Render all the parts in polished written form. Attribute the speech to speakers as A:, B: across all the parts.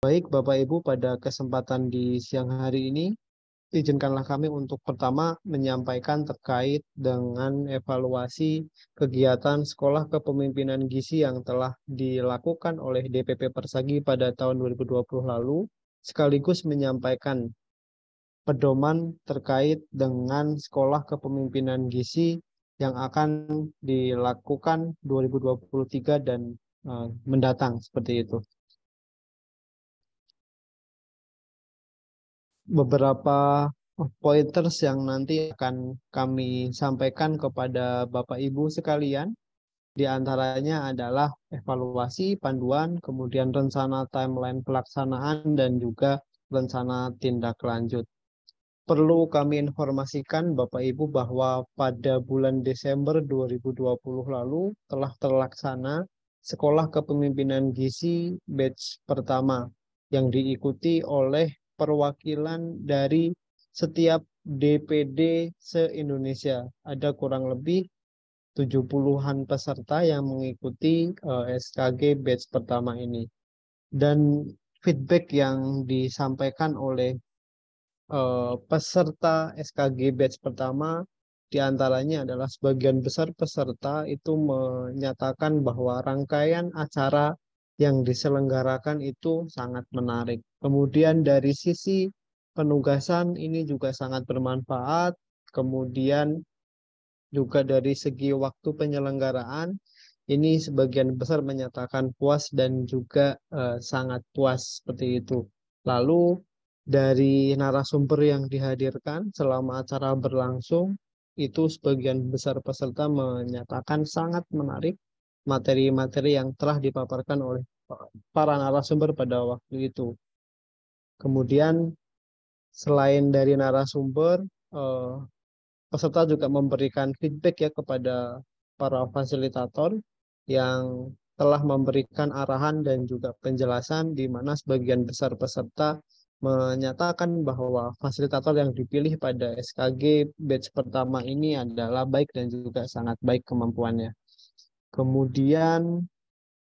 A: Baik, Bapak Ibu, pada kesempatan di siang hari ini, izinkanlah kami untuk pertama menyampaikan terkait dengan evaluasi kegiatan Sekolah Kepemimpinan Gizi yang telah dilakukan oleh DPP Persagi pada tahun 2020 lalu, sekaligus menyampaikan pedoman terkait dengan Sekolah Kepemimpinan Gizi yang akan dilakukan 2023 dan mendatang, seperti itu. Beberapa pointers yang nanti akan kami sampaikan kepada Bapak Ibu sekalian. Di antaranya adalah evaluasi, panduan, kemudian rencana timeline pelaksanaan, dan juga rencana tindak lanjut. Perlu kami informasikan Bapak Ibu bahwa pada bulan Desember 2020 lalu telah terlaksana Sekolah Kepemimpinan Gizi batch pertama yang diikuti oleh perwakilan dari setiap DPD se-Indonesia. Ada kurang lebih 70-an peserta yang mengikuti SKG batch pertama ini. Dan feedback yang disampaikan oleh peserta SKG batch pertama diantaranya adalah sebagian besar peserta itu menyatakan bahwa rangkaian acara yang diselenggarakan itu sangat menarik. Kemudian dari sisi penugasan ini juga sangat bermanfaat. Kemudian juga dari segi waktu penyelenggaraan ini sebagian besar menyatakan puas dan juga sangat puas seperti itu. Lalu dari narasumber yang dihadirkan selama acara berlangsung, itu sebagian besar peserta menyatakan sangat menarik materi-materi yang telah dipaparkan oleh para narasumber pada waktu itu. Kemudian selain dari narasumber, eh, peserta juga memberikan feedback ya kepada para fasilitator yang telah memberikan arahan dan juga penjelasan di mana sebagian besar peserta menyatakan bahwa fasilitator yang dipilih pada SKG batch pertama ini adalah baik dan juga sangat baik kemampuannya. Kemudian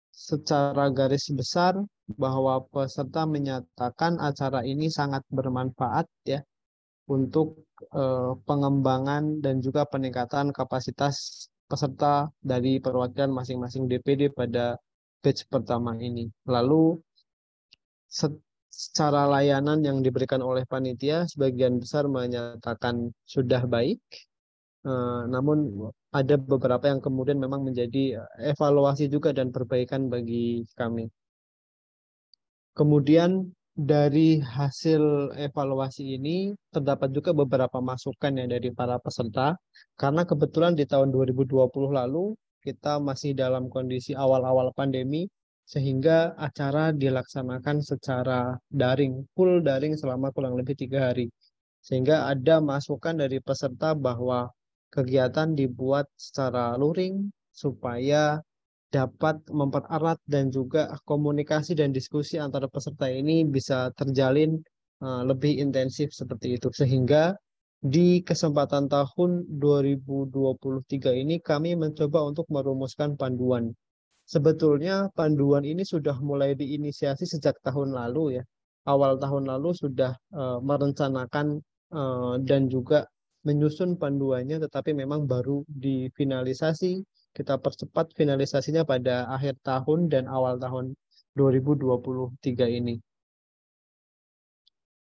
A: secara garis besar bahwa peserta menyatakan acara ini sangat bermanfaat ya untuk pengembangan dan juga peningkatan kapasitas peserta dari perwakilan masing-masing DPD pada batch pertama ini. Lalu secara layanan yang diberikan oleh panitia sebagian besar menyatakan sudah baik, namun ada beberapa yang kemudian memang menjadi evaluasi juga dan perbaikan bagi kami. Kemudian dari hasil evaluasi ini terdapat juga beberapa masukan ya dari para peserta karena kebetulan di tahun 2020 lalu kita masih dalam kondisi awal-awal pandemi sehingga acara dilaksanakan secara daring, full daring selama kurang lebih 3 hari. Sehingga ada masukan dari peserta bahwa kegiatan dibuat secara luring supaya dapat mempererat dan juga komunikasi dan diskusi antara peserta ini bisa terjalin lebih intensif seperti itu. Sehingga di kesempatan tahun 2023 ini kami mencoba untuk merumuskan panduan. Sebetulnya panduan ini sudah mulai diinisiasi sejak tahun lalu ya. Awal tahun lalu sudah merencanakan dan juga menyusun panduannya, tetapi memang baru difinalisasi. Kita percepat finalisasinya pada akhir tahun dan awal tahun 2023 ini.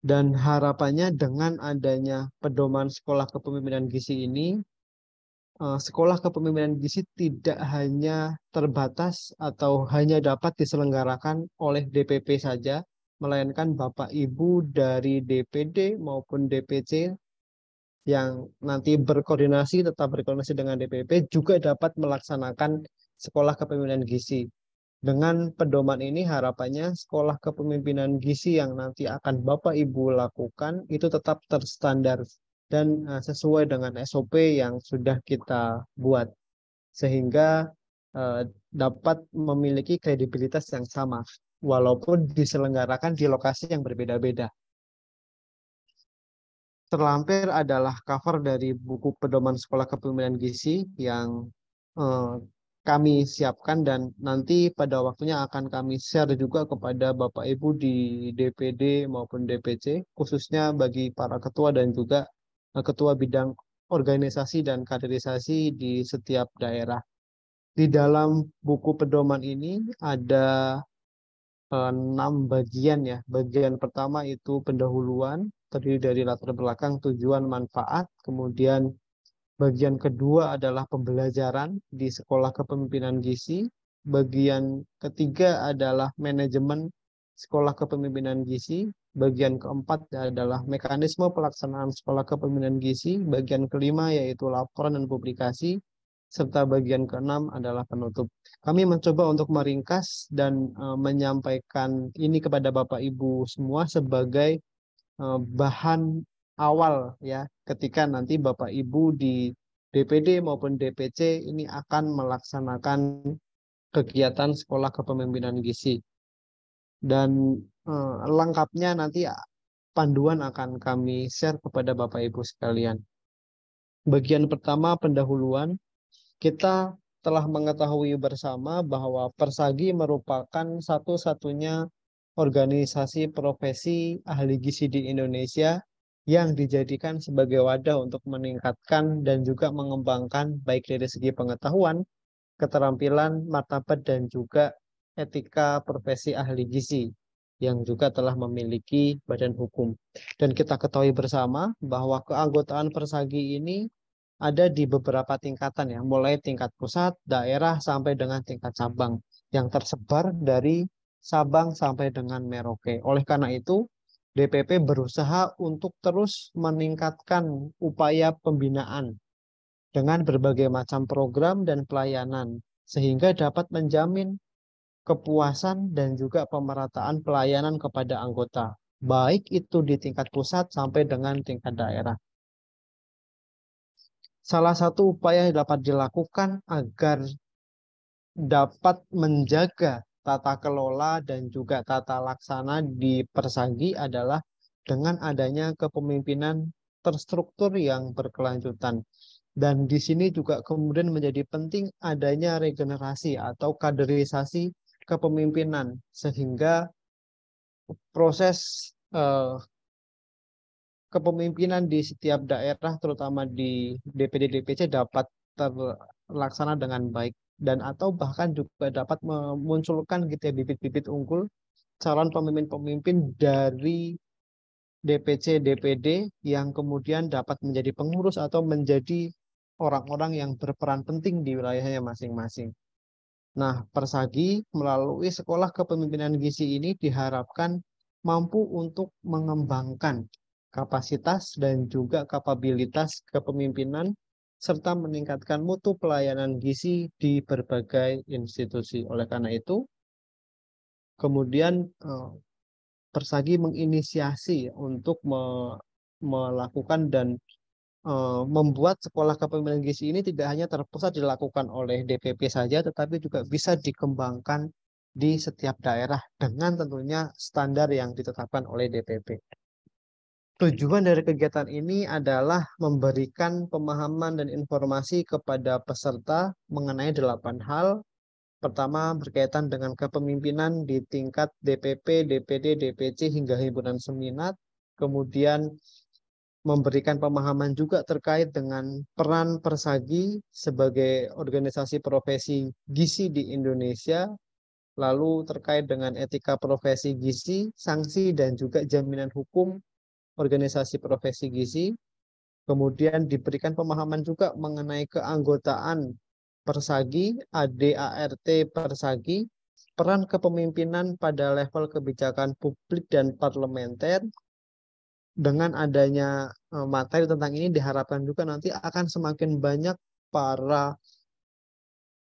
A: Dan harapannya dengan adanya pedoman Sekolah Kepemimpinan Gizi ini, Sekolah Kepemimpinan Gizi tidak hanya terbatas atau hanya dapat diselenggarakan oleh DPP saja, melainkan Bapak Ibu dari DPD maupun DPC yang nanti tetap berkoordinasi dengan DPP juga dapat melaksanakan Sekolah Kepemimpinan Gizi. Dengan pedoman ini harapannya Sekolah Kepemimpinan Gizi yang nanti akan Bapak Ibu lakukan itu tetap terstandar dan sesuai dengan SOP yang sudah kita buat sehingga dapat memiliki kredibilitas yang sama walaupun diselenggarakan di lokasi yang berbeda-beda. Terlampir adalah cover dari buku pedoman Sekolah Kepemimpinan Gizi yang kami siapkan dan nanti pada waktunya akan kami share juga kepada Bapak Ibu di DPD maupun DPC, khususnya bagi para ketua dan juga ketua bidang organisasi dan kaderisasi di setiap daerah. Di dalam buku pedoman ini ada 6 bagian ya. Bagian pertama itu pendahuluan, terdiri dari latar belakang, tujuan, manfaat. Kemudian bagian kedua adalah pembelajaran di sekolah kepemimpinan gizi. Bagian ketiga adalah manajemen sekolah kepemimpinan gizi. Bagian keempat adalah mekanisme pelaksanaan sekolah kepemimpinan gizi. Bagian kelima yaitu laporan dan publikasi. Serta bagian keenam adalah penutup. Kami mencoba untuk meringkas dan menyampaikan ini kepada Bapak Ibu semua sebagai bahan awal ya ketika nanti Bapak Ibu di DPD maupun DPC ini akan melaksanakan kegiatan sekolah kepemimpinan gizi. Dan lengkapnya nanti panduan akan kami share kepada Bapak Ibu sekalian. Bagian pertama pendahuluan, kita telah mengetahui bersama bahwa Persagi merupakan satu-satunya organisasi profesi ahli gizi di Indonesia yang dijadikan sebagai wadah untuk meningkatkan dan juga mengembangkan baik dari segi pengetahuan, keterampilan, martabat, dan juga etika profesi ahli gizi yang juga telah memiliki badan hukum. Dan kita ketahui bersama bahwa keanggotaan Persagi ini ada di beberapa tingkatan ya, mulai tingkat pusat, daerah, sampai dengan tingkat cabang yang tersebar dari Sabang sampai dengan Merauke. Oleh karena itu, DPP berusaha untuk terus meningkatkan upaya pembinaan dengan berbagai macam program dan pelayanan, sehingga dapat menjamin kepuasan dan juga pemerataan pelayanan kepada anggota, baik itu di tingkat pusat sampai dengan tingkat daerah. Salah satu upaya yang dapat dilakukan agar dapat menjaga tata kelola dan juga tata laksana di Persagi adalah dengan adanya kepemimpinan terstruktur yang berkelanjutan. Dan di sini juga kemudian menjadi penting adanya regenerasi atau kaderisasi kepemimpinan sehingga proses kepemimpinan di setiap daerah, terutama di DPD DPC dapat terlaksana dengan baik dan atau bahkan juga dapat memunculkan gitu ya bibit-bibit unggul calon pemimpin-pemimpin dari DPC DPD yang kemudian dapat menjadi pengurus atau menjadi orang-orang yang berperan penting di wilayahnya masing-masing. Nah, Persagi melalui sekolah kepemimpinan gizi ini diharapkan mampu untuk mengembangkan kapasitas dan juga kapabilitas kepemimpinan serta meningkatkan mutu pelayanan gizi di berbagai institusi. Oleh karena itu, kemudian Persagi menginisiasi untuk melakukan dan membuat sekolah kepemimpinan gizi ini tidak hanya terpusat dilakukan oleh DPP saja, tetapi juga bisa dikembangkan di setiap daerah dengan tentunya standar yang ditetapkan oleh DPP. Tujuan dari kegiatan ini adalah memberikan pemahaman dan informasi kepada peserta mengenai 8 hal. Pertama, berkaitan dengan kepemimpinan di tingkat DPP, DPD, DPC, hingga himpunan seminat. Kemudian memberikan pemahaman juga terkait dengan peran Persagi sebagai organisasi profesi gizi di Indonesia, lalu terkait dengan etika profesi gizi, sanksi dan juga jaminan hukum organisasi profesi gizi. Kemudian diberikan pemahaman juga mengenai keanggotaan Persagi, ADART Persagi, peran kepemimpinan pada level kebijakan publik dan parlementer. Dengan adanya materi tentang ini diharapkan juga nanti akan semakin banyak para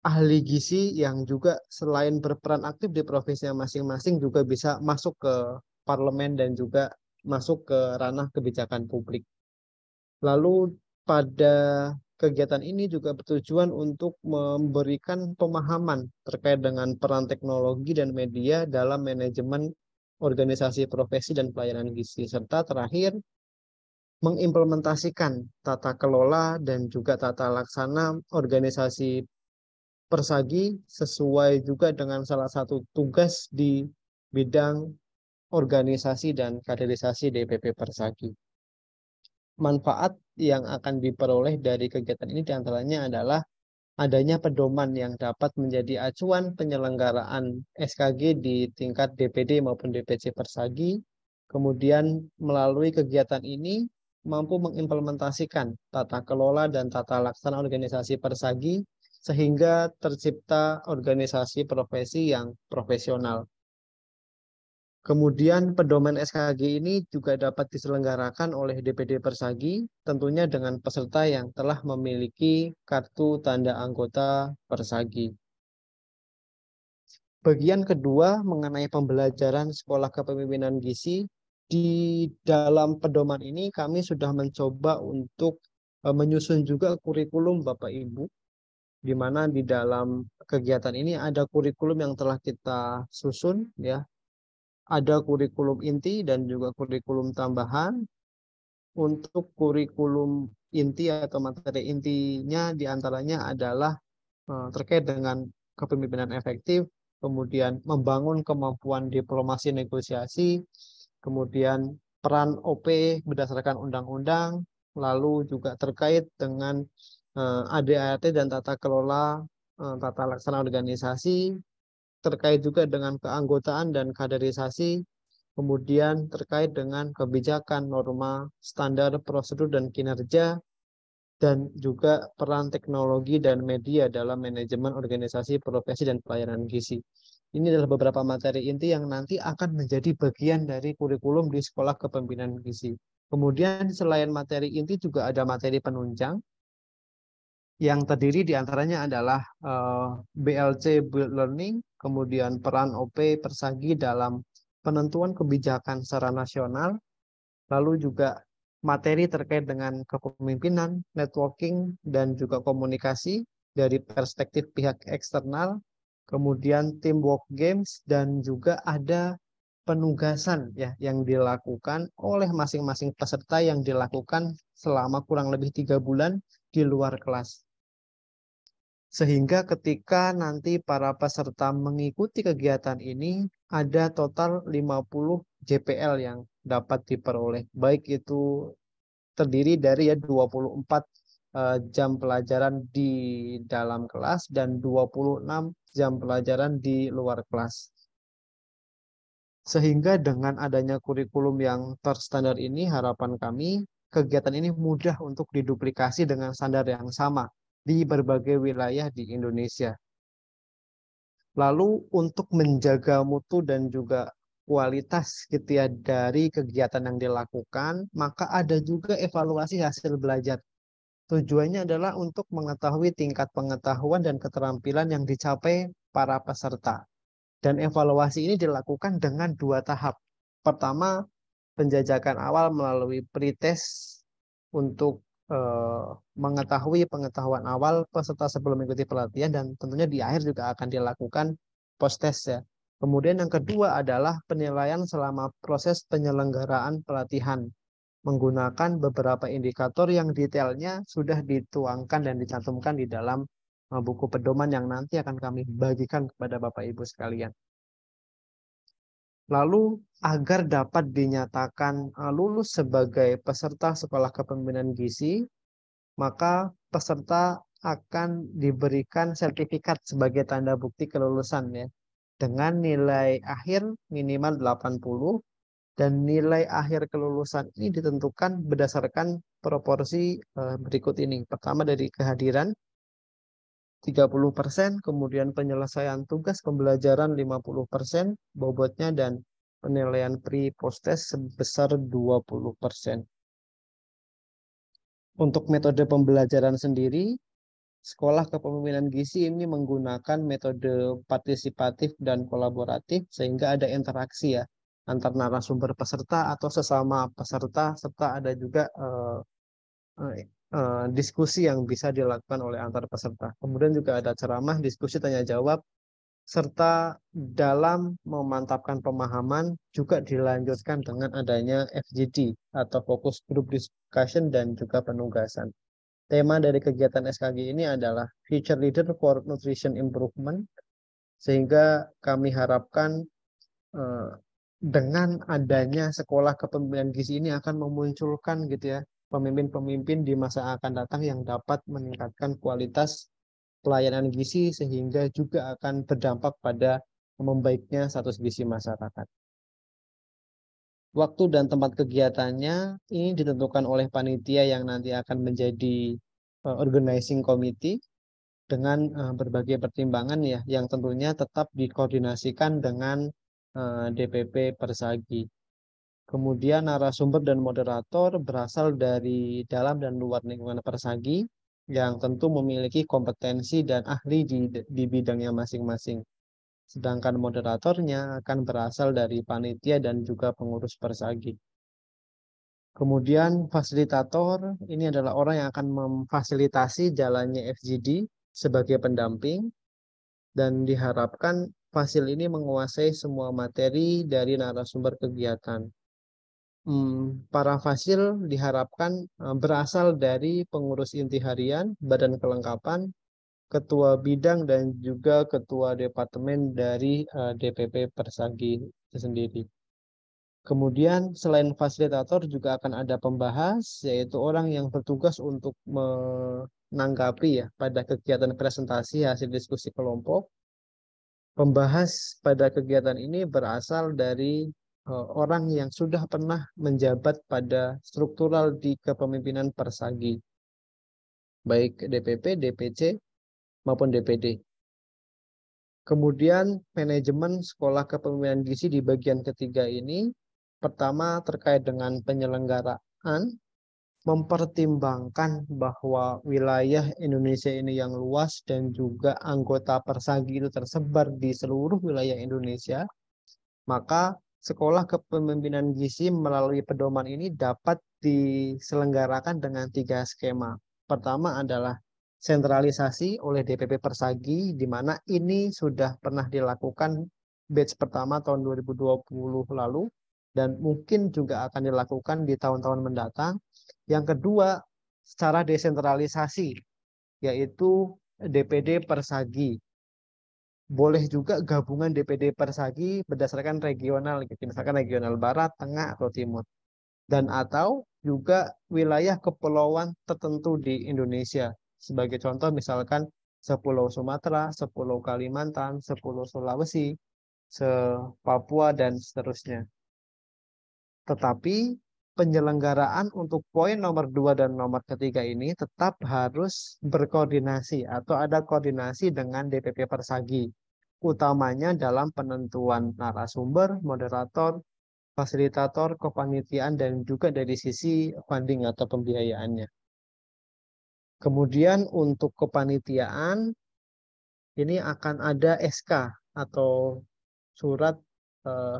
A: ahli gizi yang juga selain berperan aktif di profesinya masing-masing juga bisa masuk ke parlemen dan juga masuk ke ranah kebijakan publik. Lalu pada kegiatan ini juga bertujuan untuk memberikan pemahaman terkait dengan peran teknologi dan media dalam manajemen organisasi profesi dan pelayanan gizi, serta terakhir mengimplementasikan tata kelola dan juga tata laksana organisasi Persagi sesuai juga dengan salah satu tugas di bidang organisasi dan kaderisasi DPP Persagi. Manfaat yang akan diperoleh dari kegiatan ini diantaranya adalah adanya pedoman yang dapat menjadi acuan penyelenggaraan SKG di tingkat DPD maupun DPC Persagi. Kemudian melalui kegiatan ini mampu mengimplementasikan tata kelola dan tata laksana organisasi Persagi sehingga tercipta organisasi profesi yang profesional. Kemudian pedoman SKG ini juga dapat diselenggarakan oleh DPD Persagi, tentunya dengan peserta yang telah memiliki kartu tanda anggota Persagi. Bagian kedua mengenai pembelajaran sekolah kepemimpinan gizi, di dalam pedoman ini kami sudah mencoba untuk menyusun juga kurikulum Bapak Ibu, di mana di dalam kegiatan ini ada kurikulum yang telah kita susun, ya. Ada kurikulum inti dan juga kurikulum tambahan. Untuk kurikulum inti atau materi intinya diantaranya adalah terkait dengan kepemimpinan efektif, kemudian membangun kemampuan diplomasi negosiasi, kemudian peran OP berdasarkan undang-undang, lalu juga terkait dengan ADART dan tata kelola tata laksana organisasi, terkait juga dengan keanggotaan dan kaderisasi, kemudian terkait dengan kebijakan, norma, standar, prosedur, dan kinerja, dan juga peran teknologi dan media dalam manajemen organisasi, profesi, dan pelayanan gizi. Ini adalah beberapa materi inti yang nanti akan menjadi bagian dari kurikulum di sekolah kepemimpinan gizi. Kemudian selain materi inti juga ada materi penunjang, yang terdiri diantaranya adalah BLC Build Learning, kemudian peran OP Persagi dalam penentuan kebijakan secara nasional, lalu juga materi terkait dengan kepemimpinan, networking, dan juga komunikasi dari perspektif pihak eksternal, kemudian teamwork games, dan juga ada penugasan ya yang dilakukan oleh masing-masing peserta yang dilakukan selama kurang lebih 3 bulan di luar kelas. Sehingga ketika nanti para peserta mengikuti kegiatan ini, ada total 50 JPL yang dapat diperoleh. Baik itu terdiri dari 24 jam pelajaran di dalam kelas dan 26 jam pelajaran di luar kelas. Sehingga dengan adanya kurikulum yang terstandar ini, harapan kami kegiatan ini mudah untuk diduplikasi dengan standar yang sama di berbagai wilayah di Indonesia. Lalu untuk menjaga mutu dan juga kualitas gitu ya dari kegiatan yang dilakukan, maka ada juga evaluasi hasil belajar. Tujuannya adalah untuk mengetahui tingkat pengetahuan dan keterampilan yang dicapai para peserta. Dan evaluasi ini dilakukan dengan 2 tahap. Pertama, penjajakan awal melalui pretest untuk mengetahui pengetahuan awal peserta sebelum mengikuti pelatihan, dan tentunya di akhir juga akan dilakukan post test ya. Kemudian yang kedua adalah penilaian selama proses penyelenggaraan pelatihan menggunakan beberapa indikator yang detailnya sudah dituangkan dan dicantumkan di dalam buku pedoman yang nanti akan kami bagikan kepada Bapak Ibu sekalian. Lalu agar dapat dinyatakan lulus sebagai peserta sekolah kepemimpinan gizi, maka peserta akan diberikan sertifikat sebagai tanda bukti kelulusan ya, dengan nilai akhir minimal 80, dan nilai akhir kelulusan ini ditentukan berdasarkan proporsi berikut ini. Pertama dari kehadiran 30%, kemudian penyelesaian tugas pembelajaran 50%, bobotnya, dan penilaian pre-post test sebesar 20%. Untuk metode pembelajaran sendiri, sekolah kepemimpinan gizi ini menggunakan metode partisipatif dan kolaboratif sehingga ada interaksi ya antar narasumber peserta atau sesama peserta, serta ada juga diskusi yang bisa dilakukan oleh antar peserta. Kemudian juga ada ceramah, diskusi, tanya jawab, serta dalam memantapkan pemahaman juga dilanjutkan dengan adanya FGD atau Focus Group Discussion dan juga penugasan. Tema dari kegiatan SKG ini adalah Future Leader for Nutrition Improvement, sehingga kami harapkan eh, dengan adanya sekolah kepemimpinan gizi ini akan memunculkan gitu ya pemimpin-pemimpin di masa akan datang yang dapat meningkatkan kualitas pelayanan gizi sehingga juga akan berdampak pada membaiknya status gizi masyarakat. Waktu dan tempat kegiatannya ini ditentukan oleh panitia yang nanti akan menjadi organizing committee dengan berbagai pertimbangan ya, yang tentunya tetap dikoordinasikan dengan DPP Persagi. Kemudian narasumber dan moderator berasal dari dalam dan luar lingkungan Persagi yang tentu memiliki kompetensi dan ahli di bidangnya masing-masing. Sedangkan moderatornya akan berasal dari panitia dan juga pengurus Persagi. Kemudian fasilitator ini adalah orang yang akan memfasilitasi jalannya FGD sebagai pendamping dan diharapkan fasil ini menguasai semua materi dari narasumber kegiatan. Para fasil diharapkan berasal dari pengurus inti harian, badan kelengkapan, ketua bidang dan juga ketua departemen dari DPP Persagi itu sendiri. Kemudian selain fasilitator juga akan ada pembahas, yaitu orang yang bertugas untuk menanggapi ya pada kegiatan presentasi hasil diskusi kelompok. Pembahas pada kegiatan ini berasal dari orang yang sudah pernah menjabat pada struktural di kepemimpinan Persagi, baik DPP, DPC, maupun DPD. Kemudian manajemen sekolah kepemimpinan gizi di bagian ketiga ini, pertama terkait dengan penyelenggaraan, mempertimbangkan bahwa wilayah Indonesia ini yang luas dan juga anggota Persagi itu tersebar di seluruh wilayah Indonesia, maka sekolah kepemimpinan gizi melalui pedoman ini dapat diselenggarakan dengan 3 skema. Pertama adalah sentralisasi oleh DPP Persagi, di mana ini sudah pernah dilakukan batch pertama tahun 2020 lalu, dan mungkin juga akan dilakukan di tahun-tahun mendatang. Yang kedua, secara desentralisasi, yaitu DPD Persagi. Boleh juga gabungan DPD Persagi berdasarkan regional, gitu. Misalkan regional Barat, Tengah, atau Timur. Dan atau juga wilayah kepulauan tertentu di Indonesia. Sebagai contoh misalkan Sepulau Sumatera, Sepulau Kalimantan, Sepulau Sulawesi, Papua, dan seterusnya. Tetapi penyelenggaraan untuk poin nomor 2 dan nomor ketiga ini tetap harus berkoordinasi atau ada koordinasi dengan DPP Persagi, utamanya dalam penentuan narasumber, moderator, fasilitator, kepanitiaan, dan juga dari sisi funding atau pembiayaannya. Kemudian untuk kepanitiaan, ini akan ada SK atau surat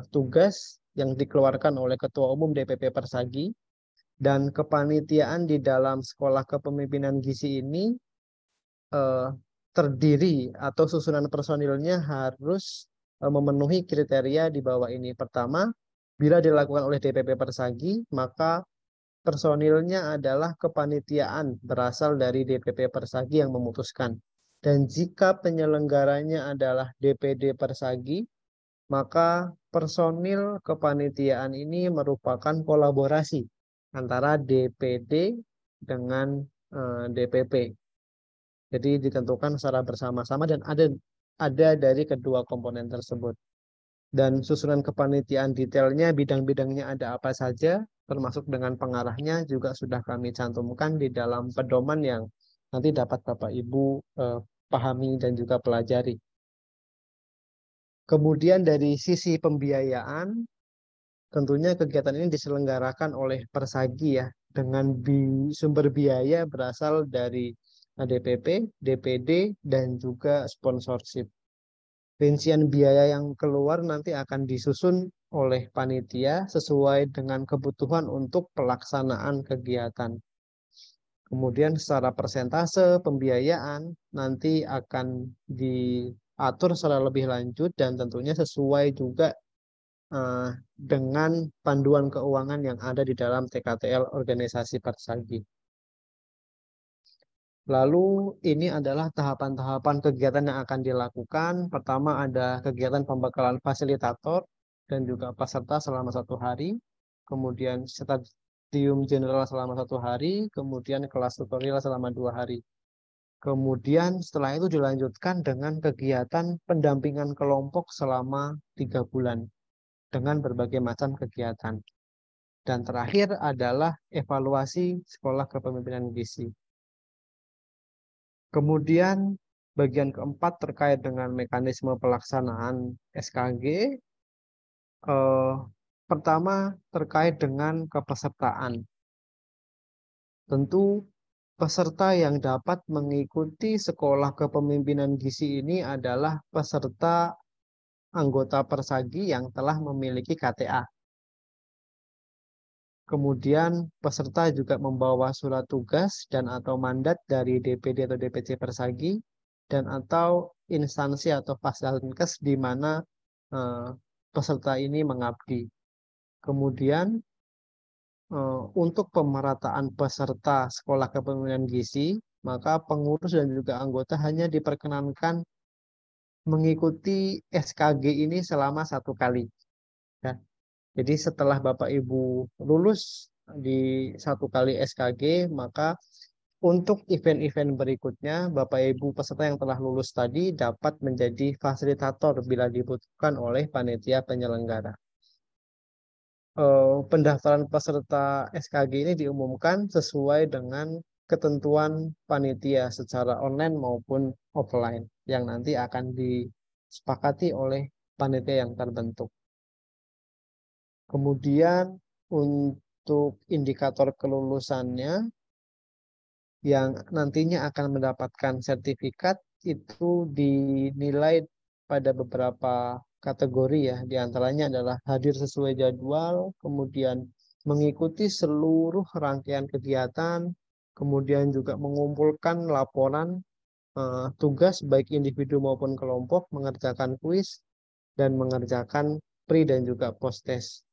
A: tugas yang dikeluarkan oleh Ketua Umum DPP Persagi, dan kepanitiaan di dalam sekolah kepemimpinan gizi ini eh, terdiri atau susunan personilnya harus memenuhi kriteria di bawah ini. Pertama, bila dilakukan oleh DPP Persagi, maka personilnya adalah kepanitiaan berasal dari DPP Persagi yang memutuskan. Dan jika penyelenggaranya adalah DPD Persagi, maka personil kepanitiaan ini merupakan kolaborasi antara DPD dengan DPP. Jadi ditentukan secara bersama-sama dan ada dari kedua komponen tersebut. Dan susunan kepanitiaan detailnya, bidang-bidangnya ada apa saja, termasuk dengan pengarahnya juga sudah kami cantumkan di dalam pedoman yang nanti dapat Bapak Ibu pahami dan juga pelajari. Kemudian dari sisi pembiayaan, tentunya kegiatan ini diselenggarakan oleh Persagi ya, dengan sumber biaya berasal dari DPP, DPD, dan juga sponsorship. Rincian biaya yang keluar nanti akan disusun oleh panitia sesuai dengan kebutuhan untuk pelaksanaan kegiatan. Kemudian secara persentase pembiayaan nanti akan diatur secara lebih lanjut dan tentunya sesuai juga dengan panduan keuangan yang ada di dalam TKTL organisasi Persagi. Lalu ini adalah tahapan-tahapan kegiatan yang akan dilakukan. Pertama ada kegiatan pembekalan fasilitator dan juga peserta selama 1 hari. Kemudian stadium general selama 1 hari. Kemudian kelas tutorial selama 2 hari. Kemudian setelah itu dilanjutkan dengan kegiatan pendampingan kelompok selama 3 bulan dengan berbagai macam kegiatan. Dan terakhir adalah evaluasi sekolah kepemimpinan gizi. Kemudian bagian keempat terkait dengan mekanisme pelaksanaan SKG. Pertama terkait dengan kepesertaan. Tentu peserta yang dapat mengikuti sekolah kepemimpinan gizi ini adalah peserta anggota Persagi yang telah memiliki KTA. Kemudian peserta juga membawa surat tugas dan atau mandat dari DPD atau DPC Persagi dan atau instansi atau fasilitas di mana peserta ini mengabdi. Kemudian untuk pemerataan peserta sekolah kepemimpinan gizi, maka pengurus dan juga anggota hanya diperkenankan mengikuti SKG ini selama 1 kali. Ya. Jadi setelah Bapak Ibu lulus di 1 kali SKG, maka untuk event-event berikutnya, Bapak Ibu peserta yang telah lulus tadi dapat menjadi fasilitator bila dibutuhkan oleh panitia penyelenggara. Pendaftaran peserta SKG ini diumumkan sesuai dengan ketentuan panitia secara online maupun offline yang nanti akan disepakati oleh panitia yang terbentuk. Kemudian untuk indikator kelulusannya yang nantinya akan mendapatkan sertifikat itu dinilai pada beberapa kategori ya. Di antaranya adalah hadir sesuai jadwal, kemudian mengikuti seluruh rangkaian kegiatan, kemudian juga mengumpulkan laporan tugas baik individu maupun kelompok, mengerjakan kuis, dan mengerjakan pre dan juga post test.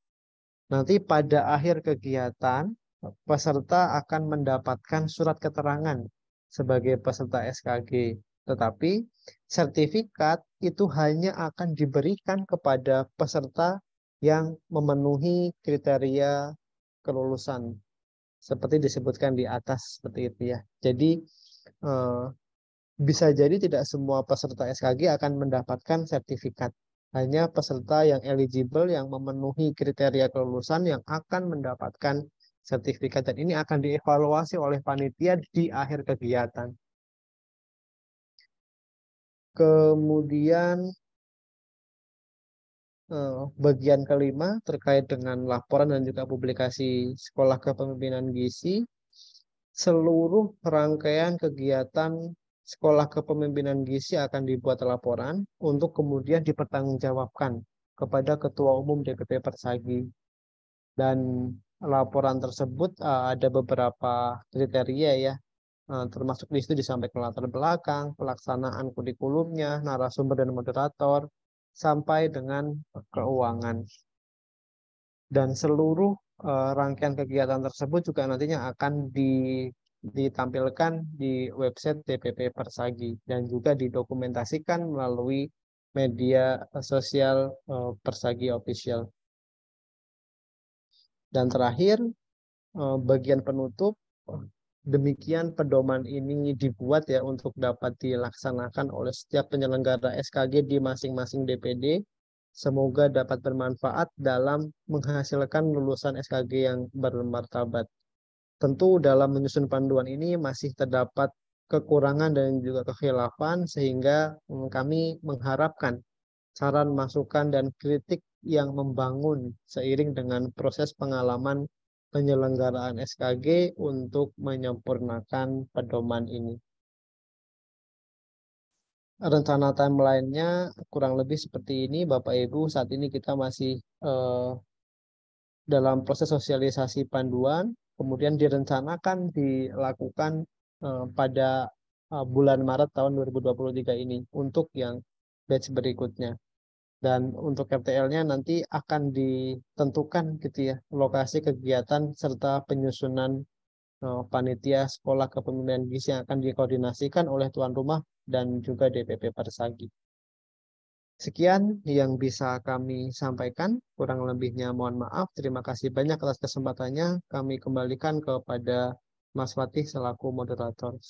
A: Nanti pada akhir kegiatan, peserta akan mendapatkan surat keterangan sebagai peserta SKG. Tetapi sertifikat itu hanya akan diberikan kepada peserta yang memenuhi kriteria kelulusan. Seperti disebutkan di atas, seperti itu ya. Jadi bisa jadi tidak semua peserta SKG akan mendapatkan sertifikat. Hanya peserta yang eligible yang memenuhi kriteria kelulusan yang akan mendapatkan sertifikat. Dan ini akan dievaluasi oleh panitia di akhir kegiatan. Kemudian bagian kelima terkait dengan laporan dan juga publikasi sekolah kepemimpinan gizi. Seluruh rangkaian kegiatan sekolah kepemimpinan gizi akan dibuat laporan untuk kemudian dipertanggungjawabkan kepada Ketua Umum DPP Persagi. Dan laporan tersebut ada beberapa kriteria ya, termasuk di situ disampaikan latar belakang, pelaksanaan kurikulumnya, narasumber dan moderator, sampai dengan keuangan. Dan seluruh rangkaian kegiatan tersebut juga nantinya akan ditampilkan di website DPP Persagi dan juga didokumentasikan melalui media sosial Persagi Official. Dan terakhir, bagian penutup, demikian pedoman ini dibuat ya untuk dapat dilaksanakan oleh setiap penyelenggara SKG di masing-masing DPD. Semoga dapat bermanfaat dalam menghasilkan lulusan SKG yang bermartabat. Tentu dalam menyusun panduan ini masih terdapat kekurangan dan juga kekhilafan sehingga kami mengharapkan saran, masukan, dan kritik yang membangun seiring dengan proses pengalaman penyelenggaraan SKG untuk menyempurnakan pedoman ini. Rencana timeline-nya kurang lebih seperti ini, Bapak Ibu. Saat ini kita masih dalam proses sosialisasi panduan, kemudian direncanakan dilakukan pada bulan Maret tahun 2023 ini untuk yang batch berikutnya. Dan untuk RTL-nya nanti akan ditentukan gitu ya, lokasi kegiatan serta penyusunan panitia sekolah kepemimpinan gizi yang akan dikoordinasikan oleh tuan rumah dan juga DPP Persagi. Sekian yang bisa kami sampaikan, kurang lebihnya mohon maaf. Terima kasih banyak atas kesempatannya. Kami kembalikan kepada Mas Fatih selaku moderator.